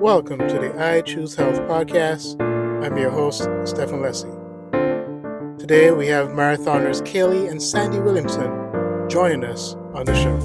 Welcome to the I Choose Health podcast. I'm your host, Stephen Leslie. Today we have marathoners Kayleigh and Sandy Williamson joining us on the show.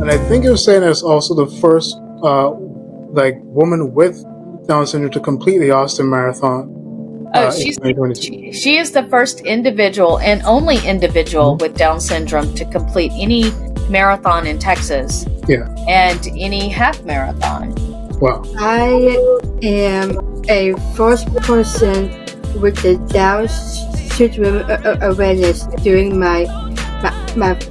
And I think you were saying it's also the first woman with Down syndrome to complete the Austin Marathon. She is the first individual and only individual with Down syndrome to complete any marathon in Texas. Yeah. And any half marathon. Wow. I am a first person with the Down syndrome awareness during my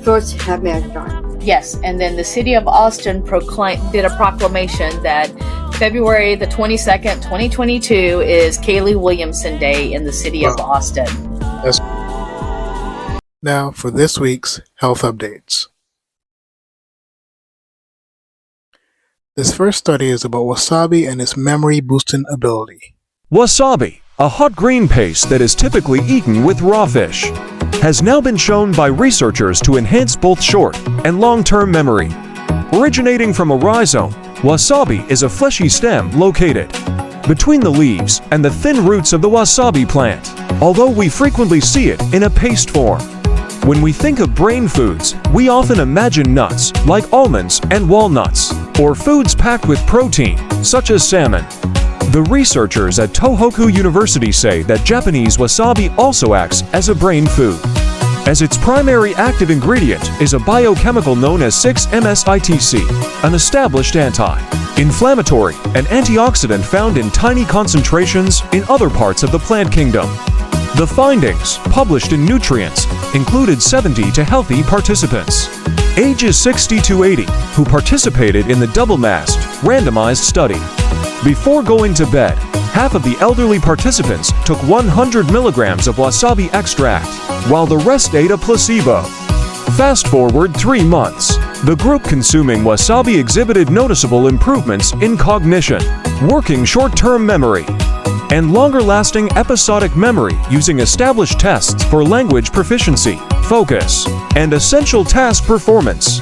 first half marathon. Yes, and then the city of Austin did a proclamation that February the 22nd, 2022 is Kayleigh Williamson Day in the city of Austin. Yes. Now for this week's health updates. This first study is about wasabi and its memory-boosting ability. Wasabi, a hot green paste that is typically eaten with raw fish, has now been shown by researchers to enhance both short and long-term memory. Originating from a rhizome, wasabi is a fleshy stem located between the leaves and the thin roots of the wasabi plant, although we frequently see it in a paste form. When we think of brain foods, we often imagine nuts like almonds and walnuts, or foods packed with protein, such as salmon. The researchers at Tohoku University say that Japanese wasabi also acts as a brain food, as its primary active ingredient is a biochemical known as 6-MSITC, an established anti-inflammatory and antioxidant found in tiny concentrations in other parts of the plant kingdom. The findings, published in Nutrients, included 70 to healthy participants, ages 60 to 80, who participated in the double-masked, randomized study. Before going to bed, half of the elderly participants took 100 milligrams of wasabi extract, while the rest ate a placebo. Fast forward 3 months. The group consuming wasabi exhibited noticeable improvements in cognition, working short-term memory, and longer-lasting episodic memory using established tests for language proficiency, focus, and essential task performance.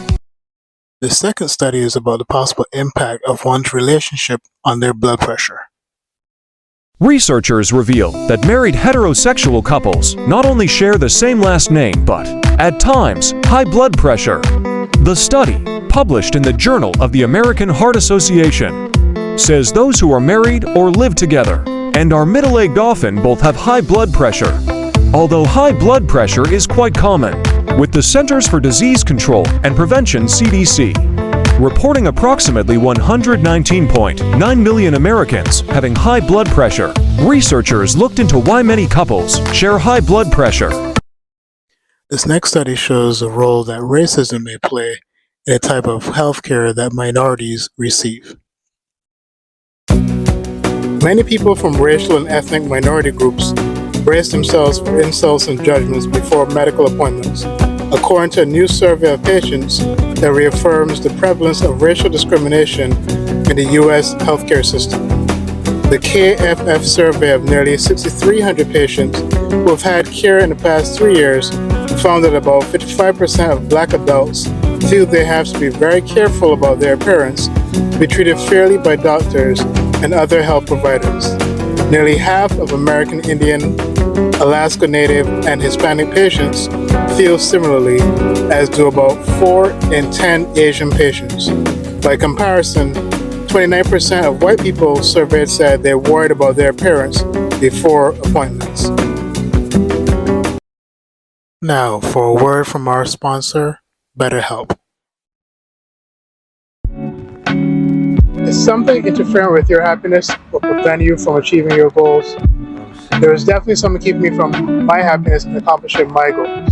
The second study is about the possible impact of one's relationship on their blood pressure. Researchers reveal that married heterosexual couples not only share the same last name but, at times, high blood pressure. The study, published in the Journal of the American Heart Association, says those who are married or live together and are middle-aged often both have high blood pressure, although high blood pressure is quite common, with the Centers for Disease Control and Prevention (CDC) reporting approximately 119.9 million Americans having high blood pressure. Researchers looked into why many couples share high blood pressure. This next study shows the role that racism may play in a type of healthcare that minorities receive. Many people from racial and ethnic minority groups brace themselves for insults and judgments before medical appointments, according to a new survey of patients that reaffirms the prevalence of racial discrimination in the U.S. healthcare system. The KFF survey of nearly 6,300 patients who have had care in the past 3 years found that about 55% of Black adults feel they have to be very careful about their appearance to be treated fairly by doctors and other health providers. Nearly half of American Indian, Alaska Native, and Hispanic patients feel similarly, as do about 4 in 10 Asian patients. By comparison, 29% of white people surveyed said they're worried about their appearance before appointments. Now for a word from our sponsor, BetterHelp. Is something interfering with your happiness or preventing you from achieving your goals? There is definitely something keeping me from my happiness and accomplishing my goals.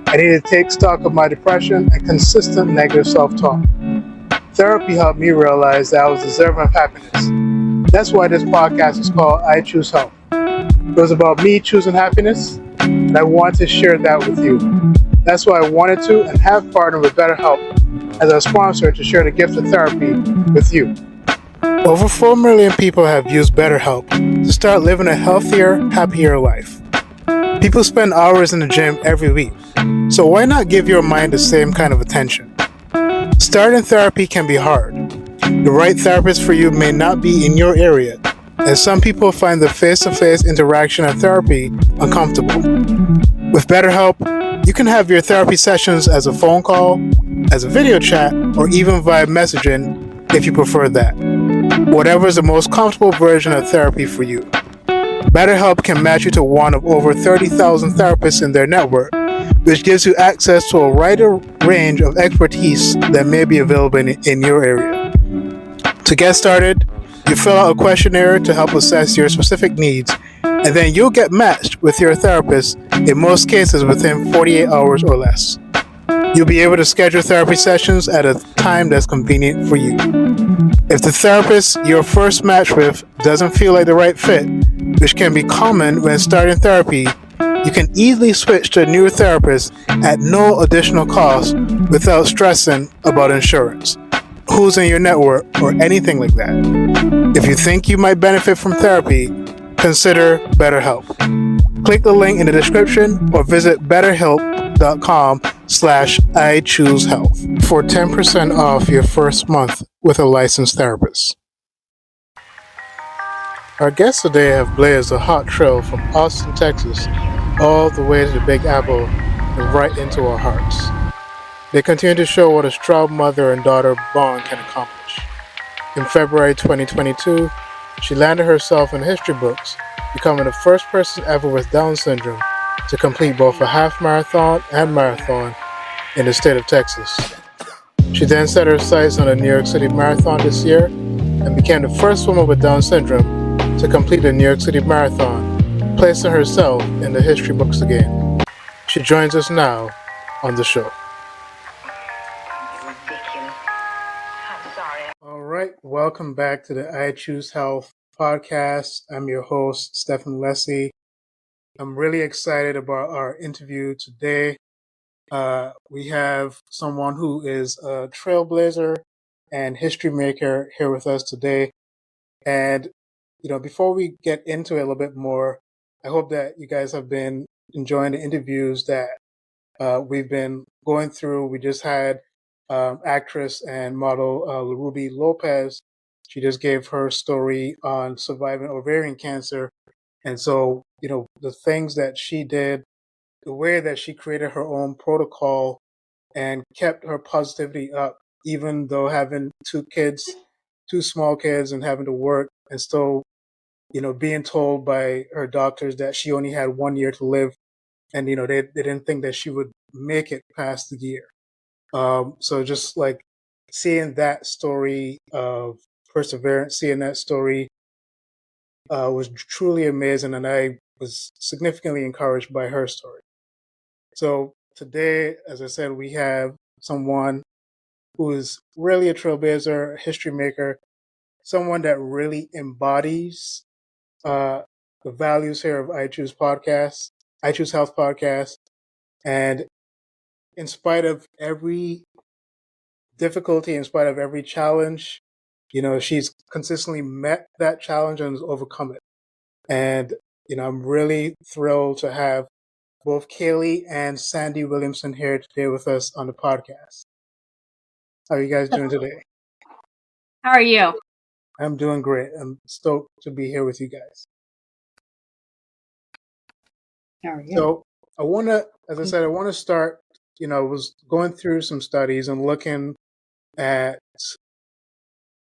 I needed to take stock of my depression and consistent negative self-talk. Therapy helped me realize that I was deserving of happiness. That's why this podcast is called I Choose Health. It was about me choosing happiness, and I wanted to share that with you. That's why I wanted to and have partnered with BetterHelp as a sponsor to share the gift of therapy with you. Over 4 million people have used BetterHelp to start living a healthier, happier life. People spend hours in the gym every week, so why not give your mind the same kind of attention? Starting therapy can be hard. The right therapist for you may not be in your area, as some people find the face-to-face interaction and therapy uncomfortable. With BetterHelp, you can have your therapy sessions as a phone call, as a video chat, or even via messaging if you prefer that. Whatever is the most comfortable version of therapy for you. BetterHelp can match you to one of over 30,000 therapists in their network, which gives you access to a wider range of expertise that may be available in your area. To get started, you fill out a questionnaire to help assess your specific needs, and then you'll get matched with your therapist, in most cases within 48 hours or less. You'll be able to schedule therapy sessions at a time that's convenient for you. If the therapist you're first matched with doesn't feel like the right fit, which can be common when starting therapy, you can easily switch to a new therapist at no additional cost without stressing about insurance, who's in your network, or anything like that. If you think you might benefit from therapy, consider BetterHelp. Click the link in the description or visit betterhelp.com/iChooseHealth for 10% off your first month with a licensed therapist. Our guests today have blazed a hot trail from Austin, Texas, all the way to the Big Apple and right into our hearts. They continue to show what a strong mother and daughter bond can accomplish. In February 2022, she landed herself in history books, becoming the first person ever with Down syndrome to complete both a half marathon and marathon in the state of Texas. She then set her sights on the New York City Marathon this year and became the first woman with Down syndrome to complete the New York City Marathon, placing herself in the history books again. She joins us now on the show. All right, welcome back to the I Choose Health podcast. I'm your host, Stephen Leslie. I'm really excited about our interview today. We have someone who is a trailblazer and history maker here with us today. And, before we get into it a little bit more, I hope that you guys have been enjoying the interviews that we've been going through. We just had actress and model Ruby Lopez. She just gave her story on surviving ovarian cancer. And so, the things that she did, the way that she created her own protocol and kept her positivity up, even though having two small kids, and having to work and still, being told by her doctors that she only had 1 year to live. And, they didn't think that she would make it past the year. So just like seeing that story of perseverance, seeing that story was truly amazing. And I was significantly encouraged by her story. So today, as I said, we have someone who is really a trailblazer, a history maker, someone that really embodies the values here of I Choose Health podcast. And in spite of every difficulty, in spite of every challenge, she's consistently met that challenge and has overcome it. And, I'm really thrilled to have both Kayleigh and Sandy Williamson here today with us on the podcast. How are you guys doing today? How are you? I'm doing great. I'm stoked to be here with you guys. How are you? So I want to start, I was going through some studies and looking at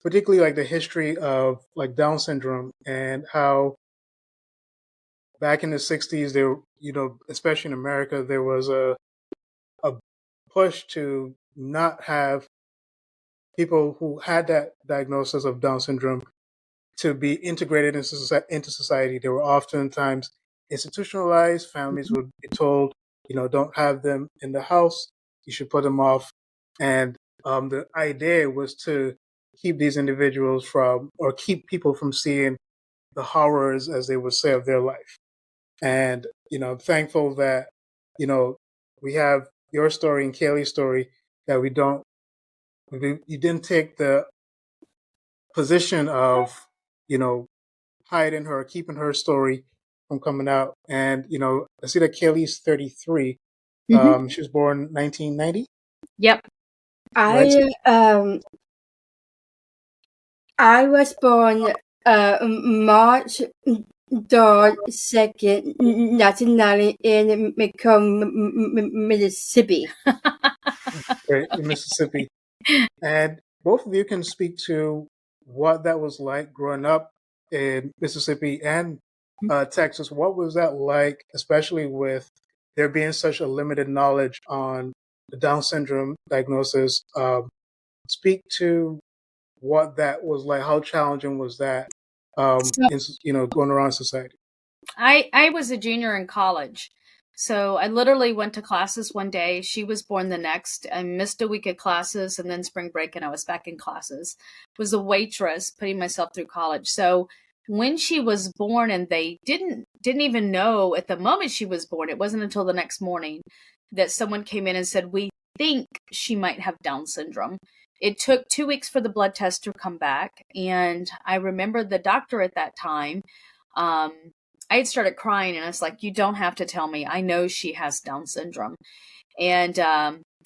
particularly like the history of like Down syndrome and how back in the 60s, there, especially in America, there was a push to not have people who had that diagnosis of Down syndrome to be integrated into society. They were oftentimes institutionalized. Families would be told, don't have them in the house. You should put them off. And the idea was to keep these individuals keep people from seeing the horrors, as they would say, of their life. And, I'm thankful that, we have your story and Kayleigh's story, that you didn't take the position of, hiding her, keeping her story from coming out. And, I see that Kayleigh's 33. She was born 1990. Yep. I I was born March 2nd, 1990 in Macomb, Mississippi. Right, in Mississippi. And both of you can speak to what that was like growing up in Mississippi and Texas. What was that like, especially with there being such a limited knowledge on the Down syndrome diagnosis? Speak to what that was like. How challenging was that? So In going around society. I was a junior in college. So I literally went to classes one day. She was born the next. I missed a week of classes and then spring break and I was back in classes. Was a waitress putting myself through college. So when she was born and they didn't even know at the moment she was born, it wasn't until the next morning that someone came in and said, "We think she might have Down syndrome." It took 2 weeks for the blood test to come back. And I remember the doctor at that time, um, I had started crying and I was like, "You don't have to tell me. I know she has Down syndrome." And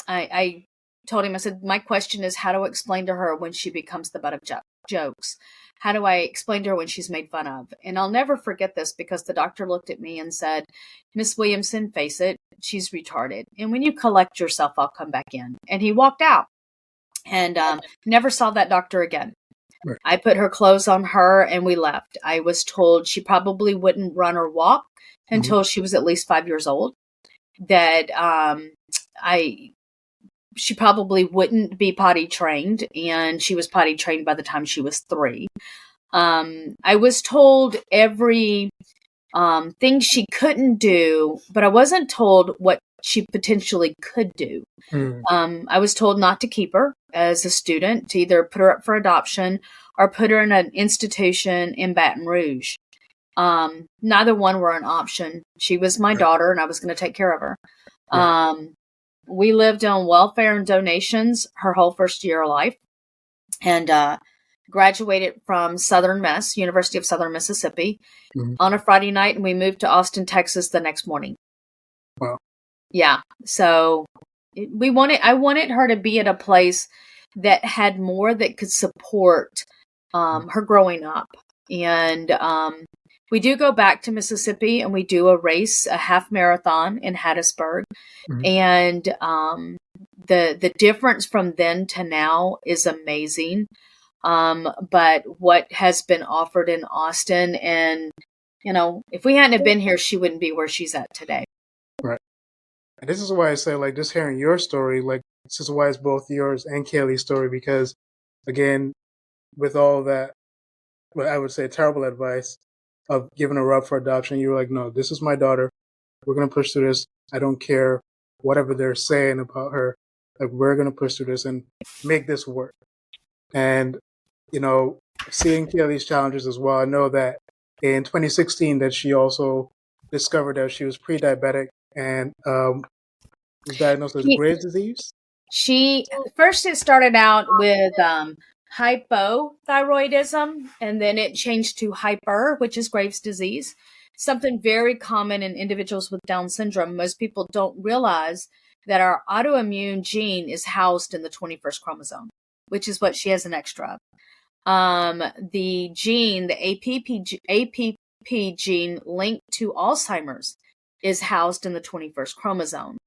I told him, I said, "My question is how to explain to her when she becomes the butt of jokes. How do I explain to her when she's made fun of?" And I'll never forget this because the doctor looked at me and said, "Miss Williamson, face it, she's retarded. And when you collect yourself, I'll come back in." And he walked out and never saw that doctor again. Right. I put her clothes on her and we left. I was told she probably wouldn't run or walk until she was at least 5 years old. That she probably wouldn't be potty trained, and she was potty trained by the time she was 3. I was told every thing she couldn't do, but I wasn't told what she potentially could do. I was told not to keep her as a student, to either put her up for adoption or put her in an institution in Baton Rouge. Neither one were an option. She was my daughter and I was going to take care of her. We lived on welfare and donations her whole first year of life, and graduated from University of Southern Mississippi on a Friday night, and we moved to Austin, Texas the next morning. Wow. Yeah. So I wanted her to be at a place that had more that could support her growing up. And we do go back to Mississippi and we do a half marathon in Hattiesburg. And the difference from then to now is amazing. But what has been offered in Austin, and if we hadn't have been here, she wouldn't be where she's at today. Right. And this is why I say, like, just hearing your story, like, this is why it's both yours and Kayleigh's story, because, again, with all that, what I would say, terrible advice of giving her up for adoption, you were like, "No, this is my daughter. We're going to push through this. I don't care whatever they're saying about her. Like, we're going to push through this and make this work." And, seeing Kayleigh's challenges as well, I know that in 2016 that she also discovered that she was pre-diabetic and was diagnosed with Graves' disease. It started out with hypothyroidism, and then it changed to hyper, which is Graves' disease. Something very common in individuals with Down syndrome. Most people don't realize that our autoimmune gene is housed in the 21st chromosome, which is what she has an extra of. The gene, the APP gene linked to Alzheimer's, is housed in the 21st chromosome.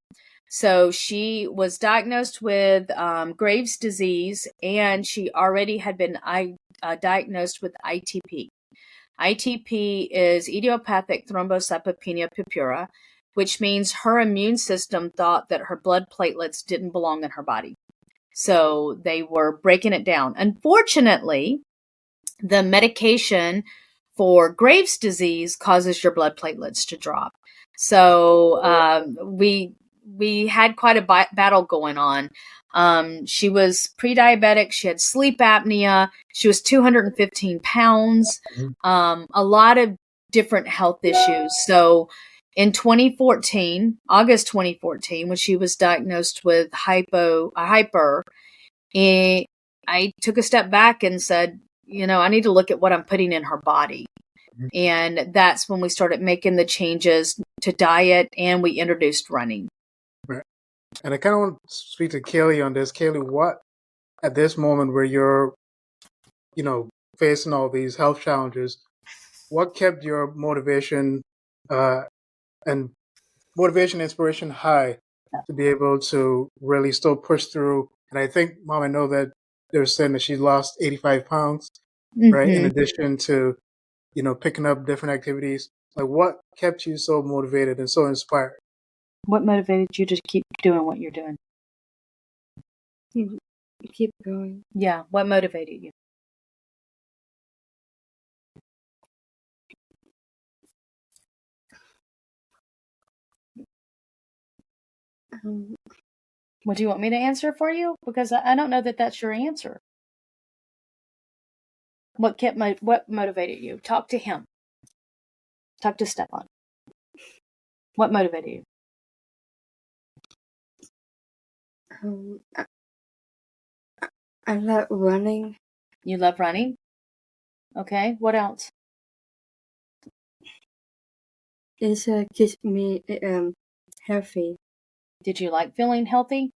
So she was diagnosed with Graves' disease, and she already had been diagnosed with ITP. ITP is idiopathic thrombocytopenia purpura, which means her immune system thought that her blood platelets didn't belong in her body. So they were breaking it down. Unfortunately, the medication for Graves' disease causes your blood platelets to drop. So we had quite a battle going on. She was pre-diabetic. She had sleep apnea. She was 215 pounds. A lot of different health issues. So in August 2014, when she was diagnosed with hyper, I took a step back and said, I need to look at what I'm putting in her body. And that's when we started making the changes to diet, and we introduced running. Right. And I kind of want to speak to Kayleigh on this. Kayleigh, what at this moment where you're facing all these health challenges, what kept your motivation and inspiration high to be able to really still push through? And I think, Mom, I know that they were saying that she lost 85 pounds, right? In addition to, picking up different activities. Like, what kept you so motivated and so inspired? What motivated you to keep doing what you're doing? Keep going. Yeah, what motivated you? What do you want me to answer for you? Because I don't know that that's your answer. What motivated you? Talk to him. Talk to Stefan. What motivated you? I love running. You love running? Okay. What else? It keeps me healthy. Did you like feeling healthy?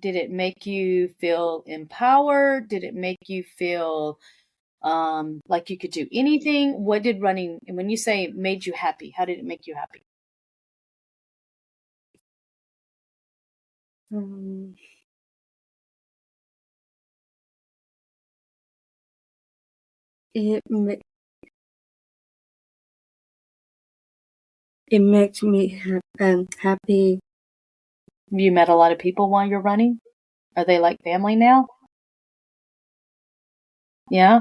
Did it make you feel empowered? Did it make you feel like you could do anything? What did running, and when you say it made you happy, how did it make you happy? It makes me happy. You met a lot of people while you're running? Are they like family now? Yeah?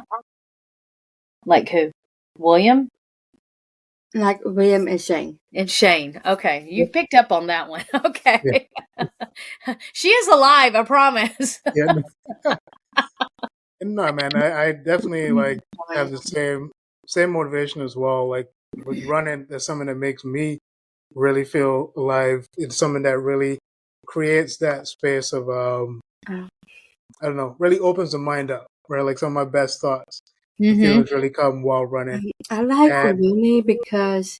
Like who? William? Like William and Shane. And Shane. Okay. You picked up on that one. Okay. Yeah. She is alive, I promise. Yeah. No, man, I definitely have the same motivation as well. Like with running, that's something that makes me really feel alive. It's something that really creates that space of I don't know, really opens the mind up, right? Like some of my best thoughts, feelings really come while running. I like running because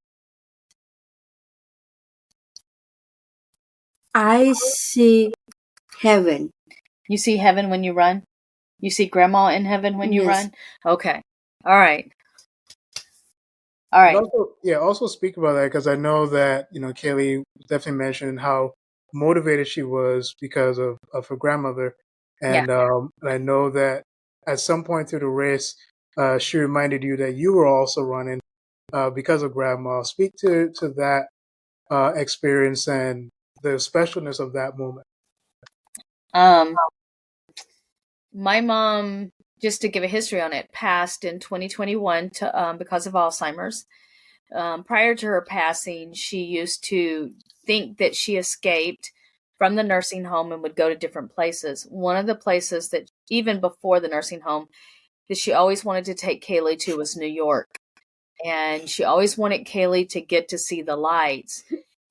I see heaven. You see heaven when you run? You see grandma in heaven when you run? Okay. All right. All right. Also speak about that, because I know that, Kayleigh definitely mentioned how motivated she was because of her grandmother. And I know that at some point through the race, she reminded you that you were also running because of grandma. Speak to that experience and the specialness of that moment. My mom, just to give a history on it, passed in 2021 because of Alzheimer's. Prior to her passing, she used to think that she escaped from the nursing home and would go to different places. One of the places that, even before the nursing home, that she always wanted to take Kayleigh to was New York. And she always wanted Kayleigh to get to see the lights.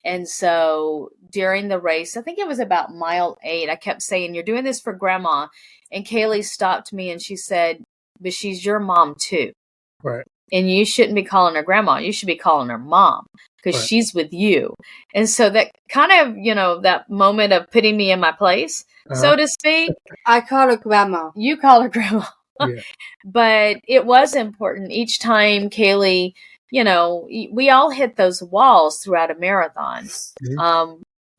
And so during the race, I think it was about mile 8, I kept saying, "You're doing this for grandma." And Kayleigh stopped me and she said, "But she's your mom too. Right. And you shouldn't be calling her grandma. You should be calling her mom, because she's with you." And so that kind of, that moment of putting me in my place, so to speak. I call her grandma. You call her grandma. Yeah. But it was important each time Kayleigh, we all hit those walls throughout a marathon.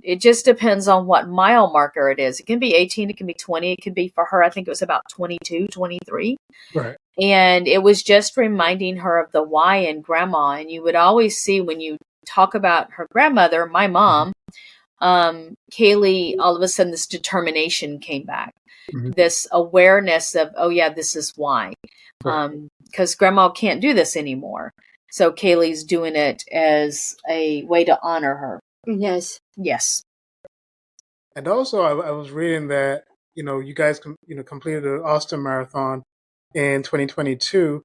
It just depends on what mile marker it is. It can be 18, it can be 20, it could be, for her, I think it was about 22, 23. Right. And it was just reminding her of the why in grandma. And you would always see when you talk about her grandmother, my mom, Kayleigh, all of a sudden this determination came back. This awareness of, oh yeah, this is why. Because grandma can't do this anymore. So Kayleigh's doing it as a way to honor her. Yes. Yes. And also, I was reading that, you guys, completed the Austin Marathon in 2022.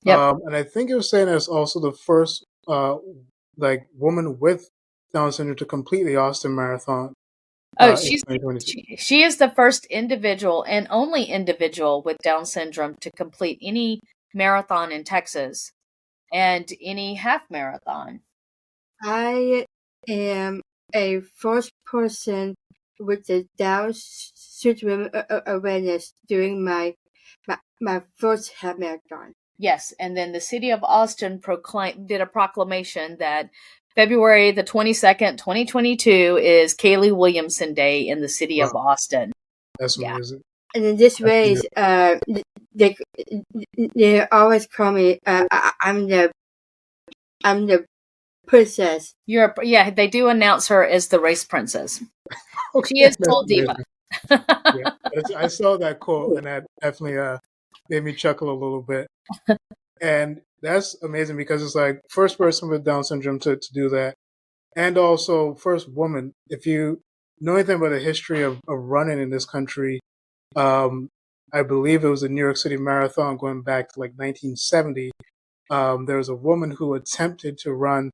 Yep. And I think it was saying it's also the first, woman with Down syndrome to complete the Austin Marathon. She is the first individual and only individual with Down syndrome to complete any marathon in Texas and any half marathon. I am a first person with the Down syndrome awareness during my my first half marathon. Yes, and then the city of Austin did a proclamation that February the 22nd, 2022 is Kayleigh Williamson Day in the city of Wow, Austin. that's Yeah. amazing. And in this That's race, they always call me I'm the princess. They do announce her as the race princess. Okay, She is that's full diva. amazing. Yeah, I saw that quote, and that definitely made me chuckle a little bit. And that's amazing because it's like first person with Down syndrome to do that, and also first woman. If you know anything about the history of running in this country, I believe it was the New York City Marathon going back to like 1970. There was a woman who attempted to run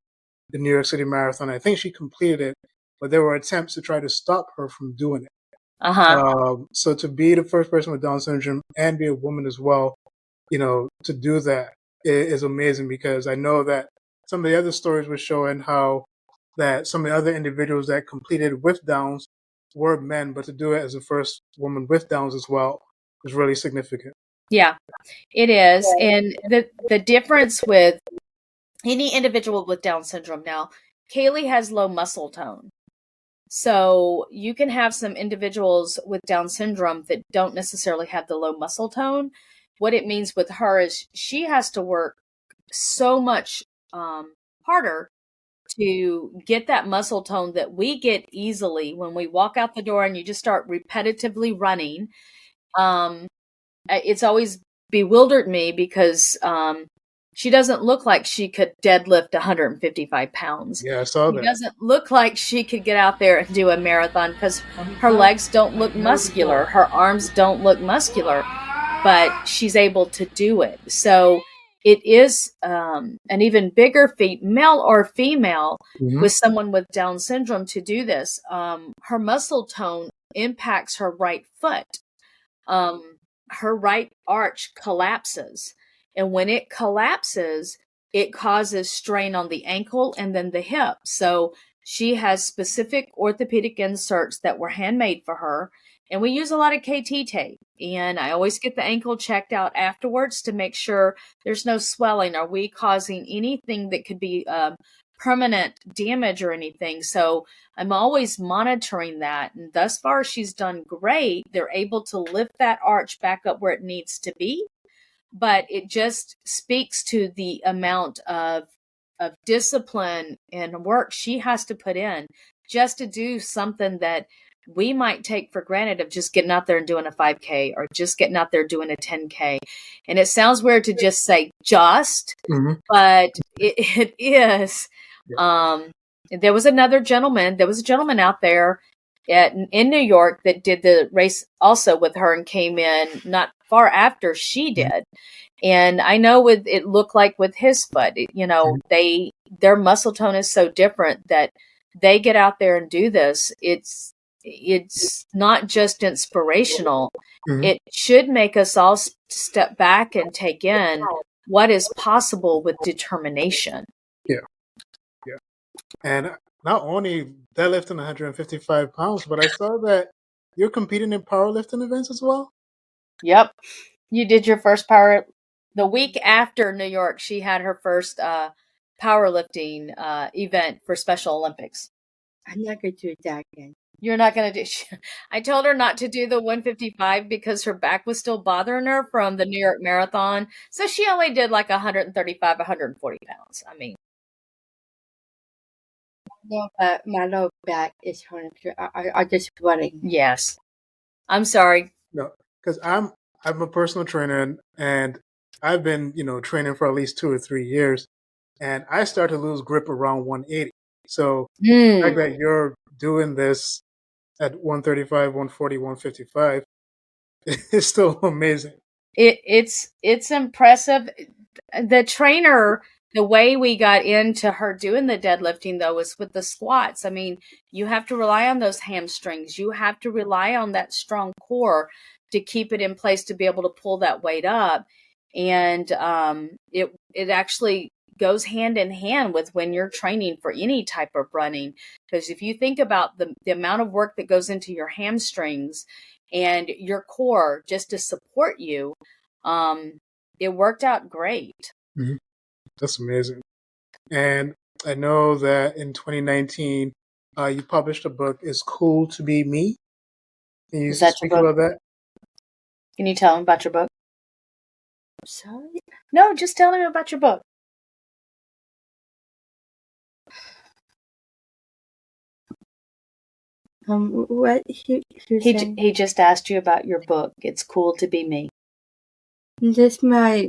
the New York City Marathon. I think she completed it, but there were attempts to try to stop her from doing it. So to be the first person with Down syndrome and be a woman as well, to do that is amazing, because I know that some of the other stories were showing how that some of the other individuals that completed with Downs were men, but to do it as the first woman with Downs as well is really significant. Yeah, it is. And the difference with any individual with Down syndrome now, Kayleigh has low muscle tone. So you can have some individuals with Down syndrome that don't necessarily have the low muscle tone. What it means with her is she has to work so much harder to get that muscle tone that we get easily when we walk out the door and you just start repetitively running. It's always bewildered me because she doesn't look like she could deadlift 155 pounds. Yeah, I saw that. She doesn't look like she could get out there and do a marathon because her legs don't look muscular. Her arms don't look muscular, but she's able to do it. So it is an even bigger feat, male or female, with someone with Down syndrome to do this. Her muscle tone impacts her right foot. Her right arch collapses. And when it collapses, it causes strain on the ankle and then the hip. So she has specific orthopedic inserts that were handmade for her. And we use a lot of KT tape. And I always get the ankle checked out afterwards to make sure there's no swelling. Are we causing anything that could be permanent damage or anything? So I'm always monitoring that. And thus far, she's done great. They're able to lift that arch back up where it needs to be. But it just speaks to the amount of discipline and work she has to put in just to do something that we might take for granted, of just getting out there and doing a 5K or just getting out there doing a 10K. And it sounds weird to just say just, but it is. There was a gentleman out there in New York that did the race also with her and came in not far after she did. And I know it looked like with his foot, their muscle tone is so different that they get out there and do this. It's not just inspirational. It should make us all step back and take in what is possible with determination. Yeah. And not only deadlifting 155 pounds, but I saw that you're competing in powerlifting events as well. Yep. You did your first power. The week after New York, she had her first powerlifting event for Special Olympics. I'm not going to do that again. You're not going to do. I told her not to do the 155 because her back was still bothering her from the New York Marathon. So she only did like 135, 140 pounds. I mean, No, but my lower back is hurting. I just sweating. yes. I'm sorry. No, because I'm a personal trainer, and I've been training for at least 2 or 3 years, and I start to lose grip around 180. So the fact that you're doing this at 135, 140, 155 is still amazing. It's impressive. The trainer, the way we got into her doing the deadlifting, though, was with the squats. I mean, you have to rely on those hamstrings. You have to rely on that strong core to keep it in place to be able to pull that weight up. And it actually goes hand in hand with when you're training for any type of running. Because if you think about the amount of work that goes into your hamstrings and your core just to support you, It worked out great. Mhm. That's amazing. And I know that in 2019, you published a book, It's Cool to Be Me. Can you Is that your speak book? about that? Can you tell him about your book? Sorry. No, just tell him about your book. What he saying? He just asked you about your book. It's Cool to Be Me. This my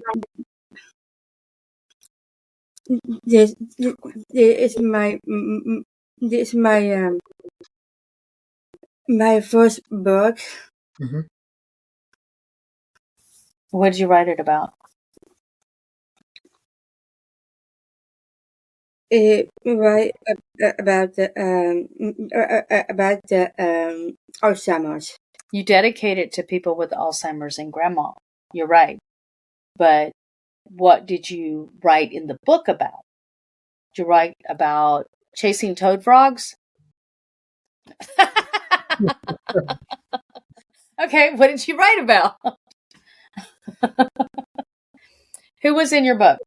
this is my this my my first book. Hmm. What did you write it about? Right about the Alzheimer's. You dedicate it to people with Alzheimer's and grandma. You're right. But what did you write in the book about? Did you write about chasing toad frogs? Okay, what did you write about? Who was in your book?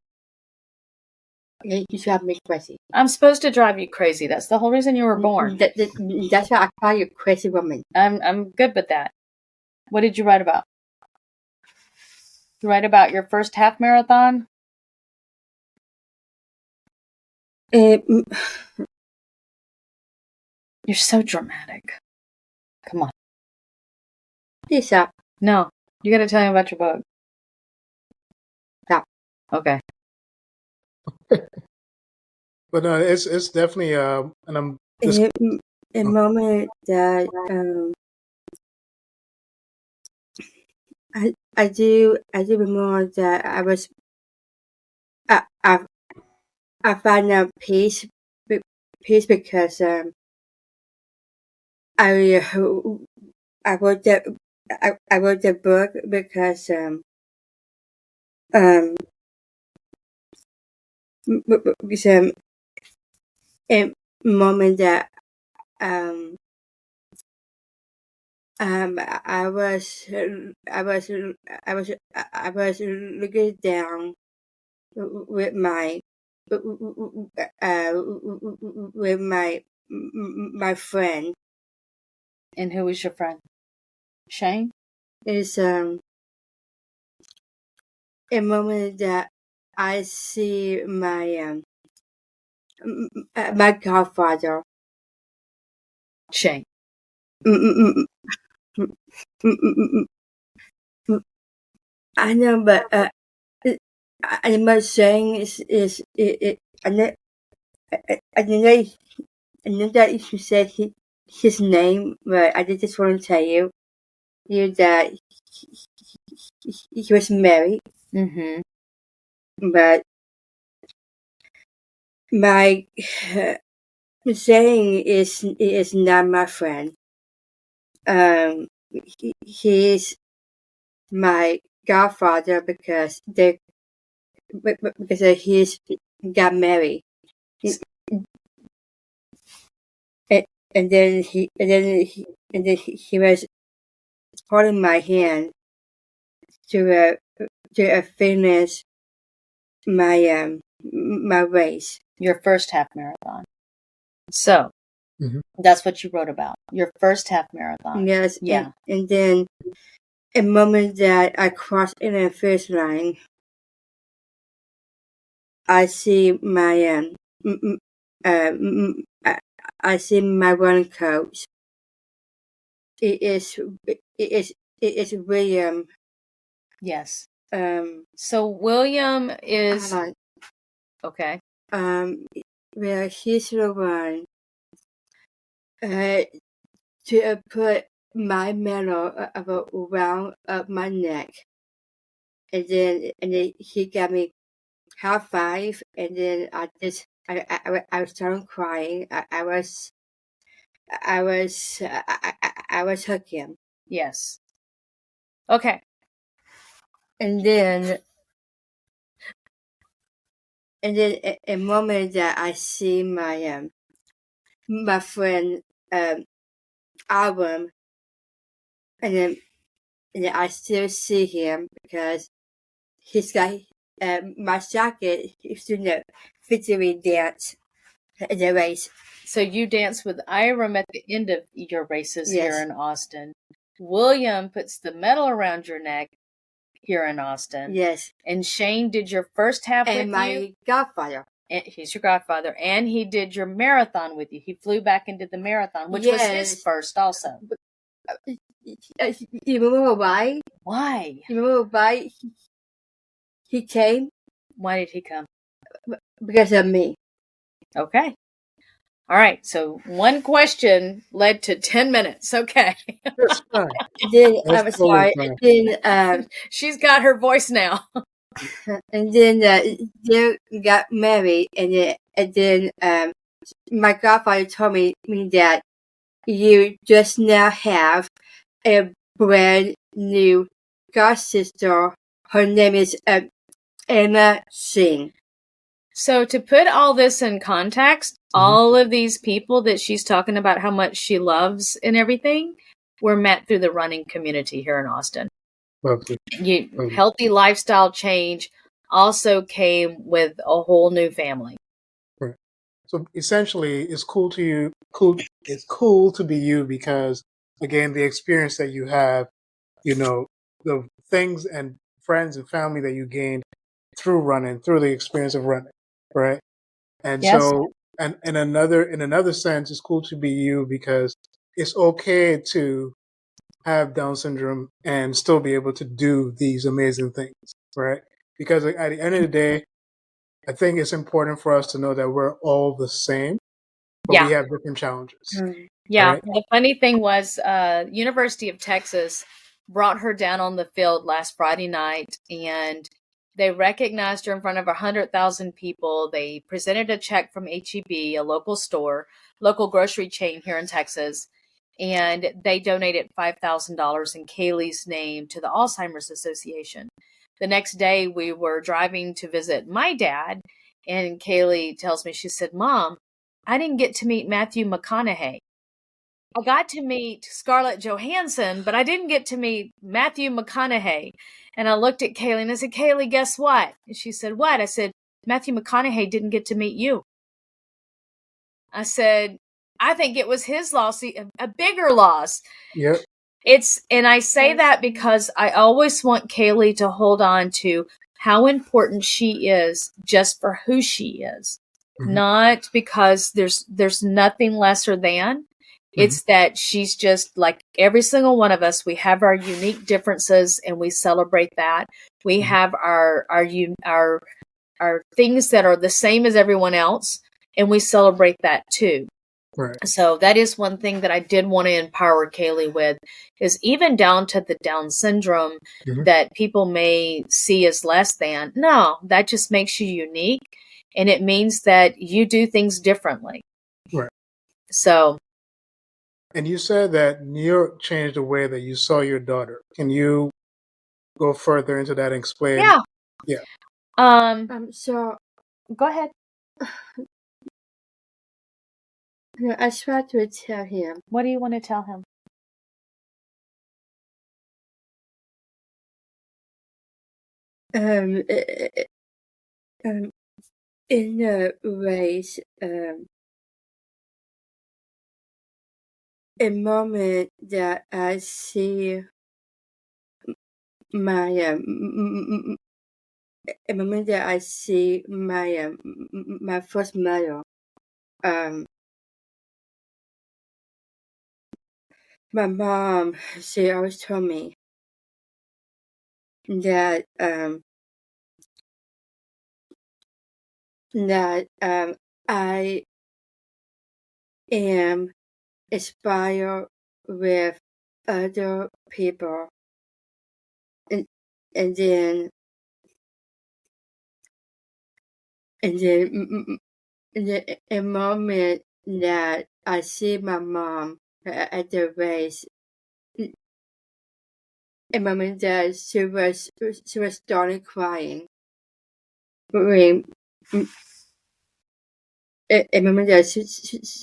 You drive me crazy. I'm supposed to drive you crazy. That's the whole reason you were born. That's why I call you crazy woman. I'm good with that. What did you write about? You write about your first half marathon? Uh, You're so dramatic. Come on. Lisa, No, you got to tell me about your book. Stop. Okay. But no, it's definitely and I'm just a moment that I do remember that I found out peace because I wrote I wrote the book because because a moment that I was looking down with my with my friend. And who was your friend? Shane? Is a moment that I see my my godfather. Shane. I know, but I must saying is it I know that you said his name, but I just want to tell you that he was married, Mm-hmm. but my saying is not my friend. He's my godfather because he's got married, and then he was holding my hand to finish my my race. Your first half marathon. So, that's what you wrote about. Your first half marathon. Yes. Yeah. And then a moment that I crossed in the first line, I see my I see my running coach. It is William. Yes. Um. So William is hold on. okay. Well, he's the one to put my medal around my neck, and then he got me high five, and then I started crying. I was hugging, Yes. Okay. and then a moment that I see my my friend album, and then I still see him because he's got my jacket, victory dance in the race. So you dance with Iram at the end of your races here Yes. in Austin. William puts the medal around your neck here in Austin. Yes. And Shane did your first half And with my you. godfather. And he's your godfather. And he did your marathon with you. He flew back and did the marathon, which was his first also. You remember why? Why? You remember why he came? Why did he come? Because of me. Okay. All right. So one question led to 10 minutes. Okay. That's fine. Then That's I'm totally sorry. fine. Then She's got her voice now. and then they got married, and then my godfather told me that you just now have a brand new god sister. Her name is Emma Singh. So to put all this in context, all of these people that she's talking about how much she loves and everything were met through the running community here in Austin. Lovely. Healthy lifestyle change also came with a whole new family. Right. So essentially, it's cool to you. It's cool to be you because, again, the experience that you have, the things and friends and family that you gained through running, through the experience of running, right? And Yes. so, and in another sense, it's cool to be you because it's okay to have Down syndrome and still be able to do these amazing things, right? Because at the end of the day, I think it's important for us to know that we're all the same, but we have different challenges. Yeah. Right? The funny thing was, University of Texas brought her down on the field last Friday night, and they recognized her in front of 100,000 people. They presented a check from H-E-B, a local grocery chain here in Texas, and they donated $5,000 in Kayleigh's name to the Alzheimer's Association. The next day, we were driving to visit my dad, and Kayleigh tells me, she said, "Mom, I didn't get to meet Matthew McConaughey. I got to meet Scarlett Johansson, but I didn't get to meet Matthew McConaughey." And I looked at Kayleigh and I said, "Kayleigh, guess what?" And she said, "What?" I said, "Matthew McConaughey didn't get to meet you." I said, "I think it was his loss, a bigger loss." Yep. And I say that because I always want Kayleigh to hold on to how important she is just for who she is, not because there's nothing lesser than. It's that she's just like every single one of us. We have our unique differences, and we celebrate that. We have our things that are the same as everyone else, and we celebrate that too. Right. So that is one thing that I did want to empower Kayleigh with, is even down to the Down syndrome that people may see as less than. No, that just makes you unique, and it means that you do things differently. Right. So. And you said that New York changed the way that you saw your daughter. Can you go further into that and explain? Yeah. Yeah. So go ahead. I tried to tell him. What do you want to tell him? In the race, a moment that I see my my first medal, my mom, she always told me that I am inspired with other people, and then a moment that I see my mom at the race, a moment that she was starting crying. A moment that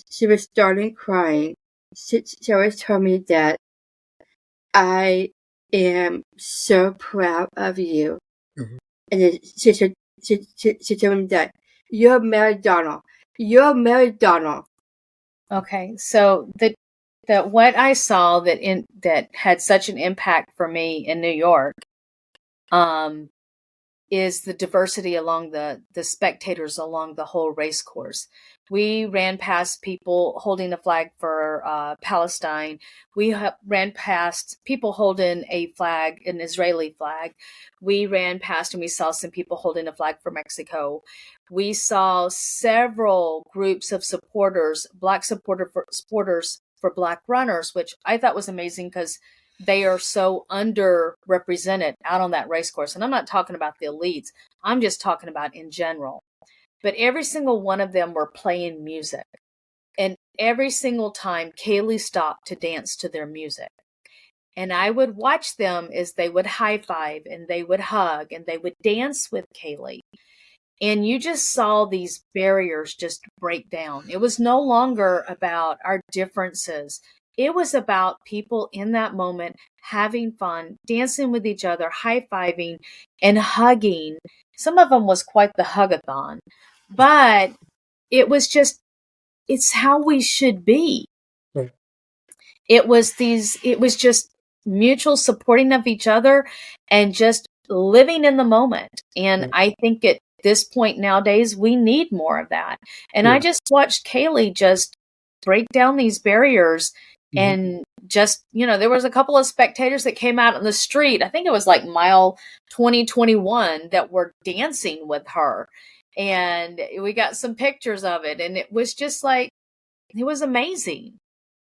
she was starting crying. She always told me that I am so proud of you. And then she told me that you're married Donald. You're married Donald. Okay, so the what I saw that had such an impact for me in New York, is the diversity along the spectators along the whole race course. We ran past people holding a flag for Palestine. We ran past people holding a flag, an Israeli flag. We ran past and we saw some people holding a flag for Mexico. We saw several groups of supporters, Black supporters for Black runners, which I thought was amazing because they are so underrepresented out on that race course. And I'm not talking about the elites. I'm just talking about in general. But every single one of them were playing music. And every single time Kayleigh stopped to dance to their music. And I would watch them as they would high five and they would hug and they would dance with Kayleigh. And you just saw these barriers just break down. It was no longer about our differences. It was about people in that moment having fun, dancing with each other, high-fiving, and hugging. Some of them was quite the hug-a-thon. But it was just, it's how we should be. Right. It was just mutual supporting of each other and just living in the moment. And I think at this point nowadays, we need more of that. And I just watched Kayleigh just break down these barriers. And just, there was a couple of spectators that came out on the street. I think it was like mile 2021 that were dancing with her. And we got some pictures of it. And it was just like, it was amazing.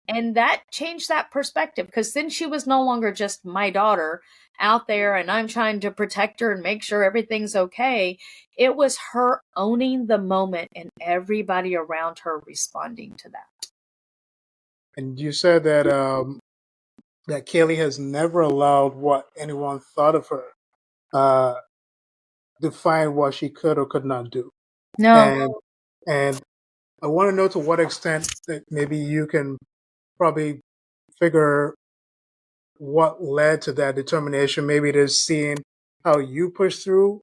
And that changed that perspective because then she was no longer just my daughter out there and I'm trying to protect her and make sure everything's okay. It was her owning the moment and everybody around her responding to that. And you said that that Kayleigh has never allowed what anyone thought of her define what she could or could not do. No. And I want to know to what extent that maybe you can probably figure what led to that determination. Maybe it is seeing how you pushed through,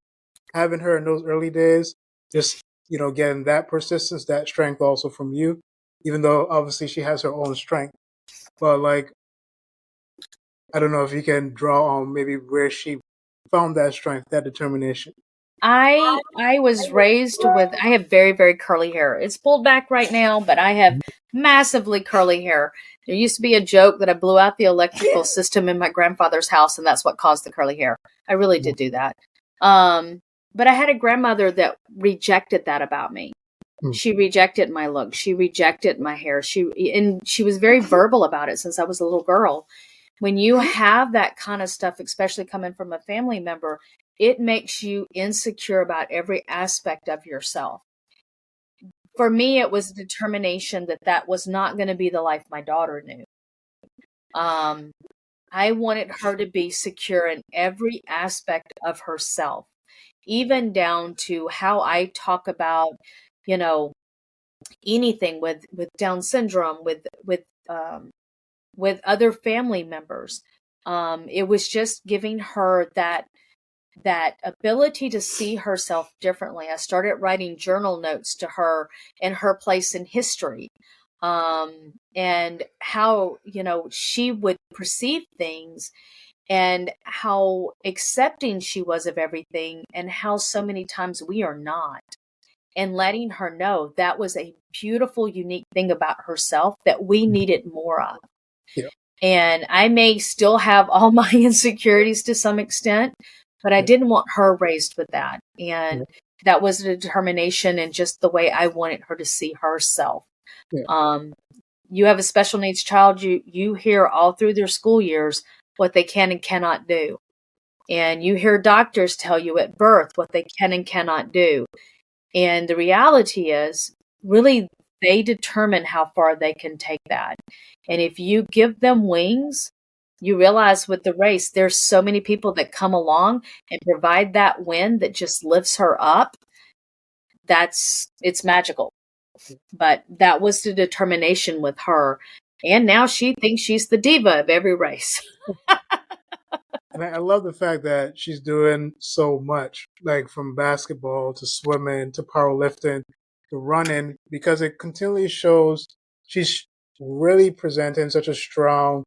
having her in those early days, just, getting that persistence, that strength also from you, even though obviously she has her own strength. But I don't know if you can draw on maybe where she found that strength, that determination. I was raised with, I have very, very curly hair. It's pulled back right now, but I have massively curly hair. There used to be a joke that I blew out the electrical system in my grandfather's house, and that's what caused the curly hair. I really did do that. But I had a grandmother that rejected that about me. She rejected my look. She rejected my hair. She was very verbal about it since I was a little girl. When you have that kind of stuff, especially coming from a family member, it makes you insecure about every aspect of yourself. For me, it was determination that was not going to be the life my daughter knew. I wanted her to be secure in every aspect of herself, even down to how I talk about, anything with Down syndrome, with other family members. It was just giving her that ability to see herself differently. I started writing journal notes to her and her place in history, and how, she would perceive things and how accepting she was of everything and how so many times we are not. And letting her know that was a beautiful, unique thing about herself that we needed more of. Yeah. And I may still have all my insecurities to some extent, but I didn't want her raised with that. And that was the determination and just the way I wanted her to see herself. Yeah. You have a special needs child, you hear all through their school years what they can and cannot do. And you hear doctors tell you at birth what they can and cannot do. And the reality is, really, they determine how far they can take that. And if you give them wings, you realize with the race, there's so many people that come along and provide that wind that just lifts her up. It's magical. But that was the determination with her. And now she thinks she's the diva of every race. And I love the fact that she's doing so much, like from basketball to swimming to powerlifting to running, because it continually shows she's really presenting such a strong,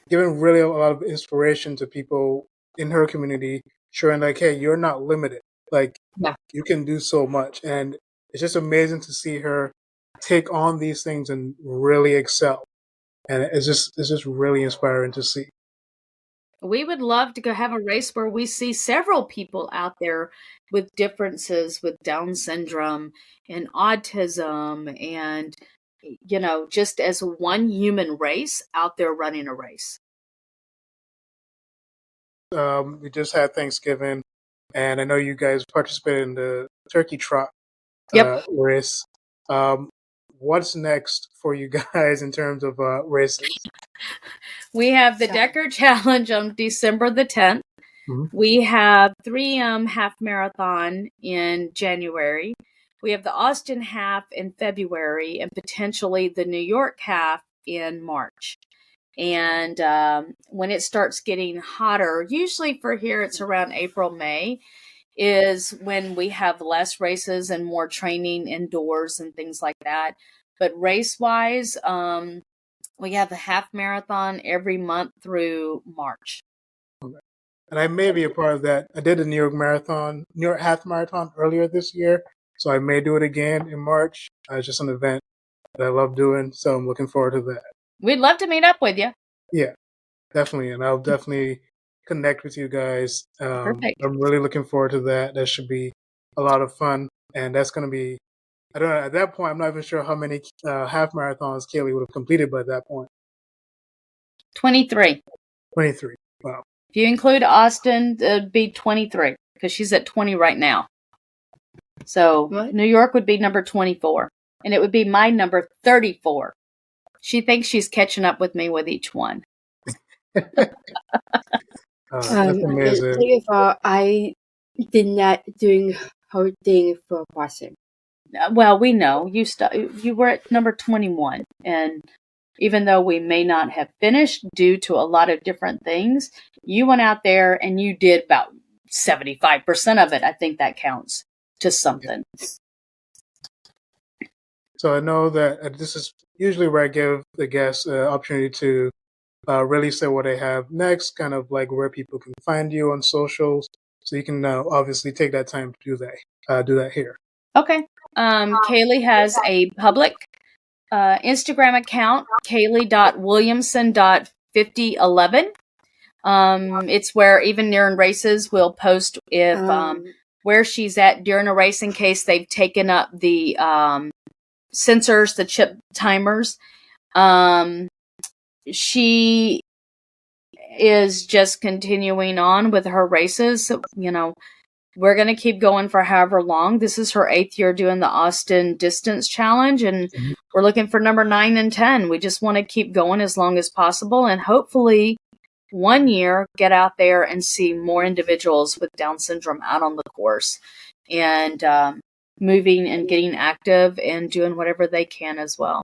giving really a lot of inspiration to people in her community, showing like, hey, you're not limited. Like, Yeah. you can do so much. And it's just amazing to see her take on these things and really excel. And it's just really inspiring to see. We would love to go have a race where we see several people out there with differences with Down syndrome and autism and, just as one human race out there running a race. We just had Thanksgiving, and I know you guys participated in the turkey trot race. What's next for you guys in terms of races? We have the Decker Challenge on December the 10th. Mm-hmm. We have 3M half marathon in January. We have the Austin half in February and potentially the New York half in March. And when it starts getting hotter, usually for here it's around April, May, is when we have less races and more training indoors and things like that. But race-wise, we have the half marathon every month through March. Okay. And I may be a part of that. I did the New York half marathon earlier this year, so I may do it again in March. It's just an event that I love doing, so I'm looking forward to that. We'd love to meet up with you. Yeah, definitely. And I'll definitely connect with you guys. Perfect. I'm really looking forward to that. That should be a lot of fun. And that's going to be, I don't know, at that point, I'm not even sure how many half marathons Kayleigh would have completed by that point. 23. 23. Wow. If you include Austin, it'd be 23 because she's at 20 right now. So what? New York would be number 24, and it would be my number 34. She thinks she's catching up with me with each one. That's amazing. First of all, I did not doing whole thing for Boston. Well, we know you were at number 21, and even though we may not have finished due to a lot of different things, you went out there and you did about 75% of it. I think that counts to something. So I know that this is usually where I give the guests an opportunity to really say what they have next, kind of like where people can find you on socials. So you can obviously take that time to do that here. Okay. Kayleigh has a public Instagram account, Kayleigh.Williamson.5011. It's where even during races we'll post if where she's at during a race in case they've taken up the sensors, the chip timers. She is just continuing on with her races. We're going to keep going for however long. This is her 8th year doing the Austin Distance Challenge, and we're looking for number 9 and 10. We just want to keep going as long as possible, and hopefully one year get out there and see more individuals with Down syndrome out on the course and moving and getting active and doing whatever they can as well.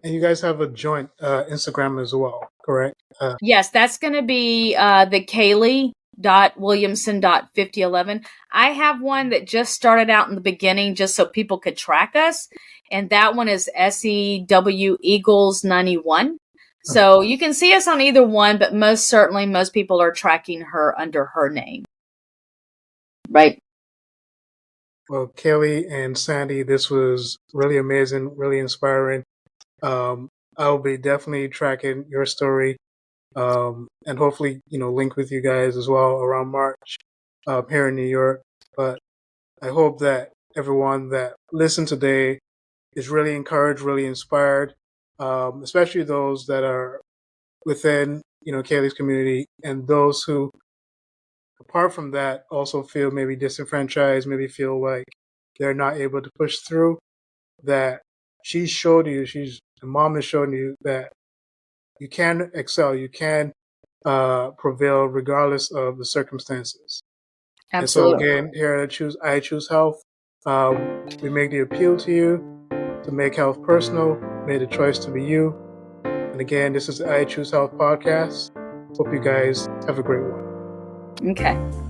And you guys have a joint Instagram as well, correct? Yes, that's going to be the Kayleigh.Williamson.5011. I have one that just started out in the beginning just so people could track us, and that one is SEW Eagles 91. So you can see us on either one, but most people are tracking her under her name. Right. Well, Kayleigh and Sandy, this was really amazing, really inspiring. I'll be definitely tracking your story, and hopefully, link with you guys as well around March here in New York. But I hope that everyone that listened today is really encouraged, really inspired, especially those that are within, Kayleigh's community, and those who, apart from that, also feel maybe disenfranchised, maybe feel like they're not able to push through. That she showed you, the mom has shown you that you can excel, you can prevail regardless of the circumstances. Absolutely. And so again, here at I Choose Health, we make the appeal to you to make health personal, make the choice to be you. And again, this is the I Choose Health podcast. Hope you guys have a great one. Okay.